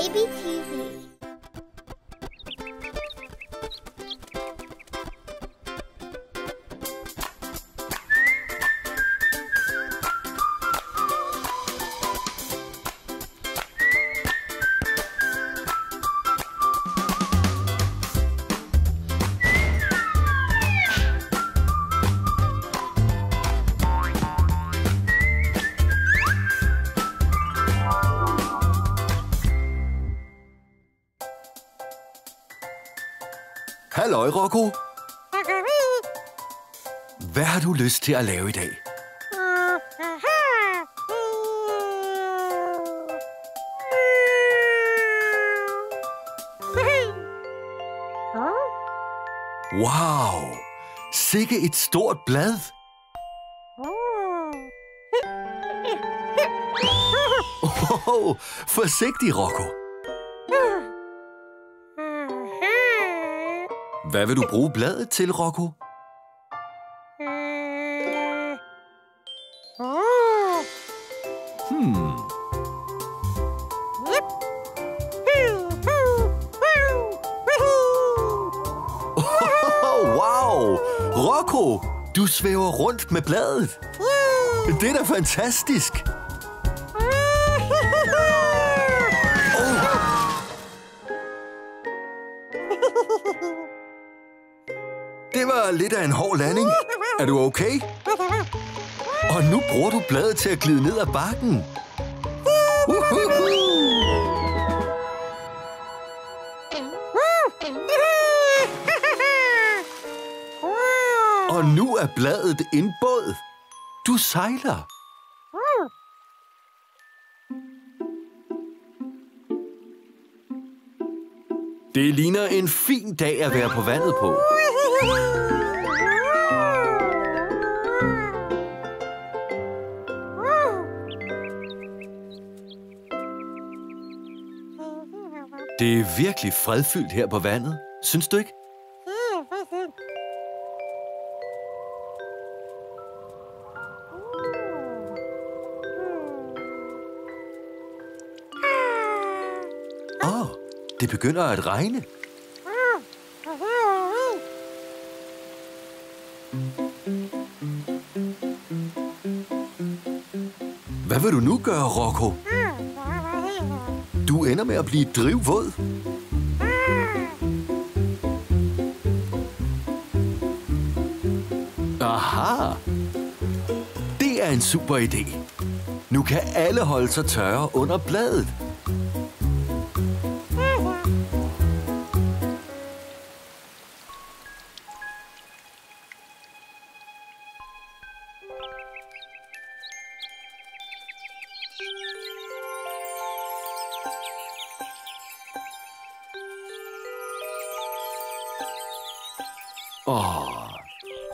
Baby TV. Halløj, Rocco. Hvad har du lyst til at lave i dag? Wow! Sikke et stort blad! Oh, forsigtig, Rocco. Hvad vil du bruge bladet til, Rocco? Wow! Rocco, du svæver rundt med bladet. Det er da fantastisk. Det var lidt af en hård landing. Er du okay? Og nu bruger du bladet til at glide ned ad bakken. Og nu er bladet en båd. Du sejler. Det ligner en fin dag at være på vandet på. Det er virkelig fredfyldt her på vandet. Synes du ikke? Det begynder at regne. Hvad vil du nu gøre, Rocco? Du ender med at blive drivvåd. Aha! Det er en super idé. Nu kan alle holde sig tørre under bladet.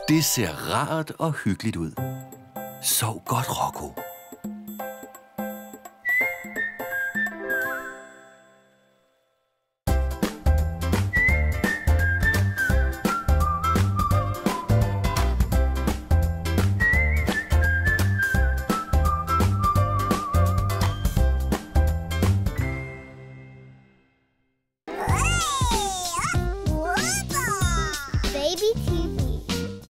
Det ser rart og hyggeligt ud. Sov godt, Rocco.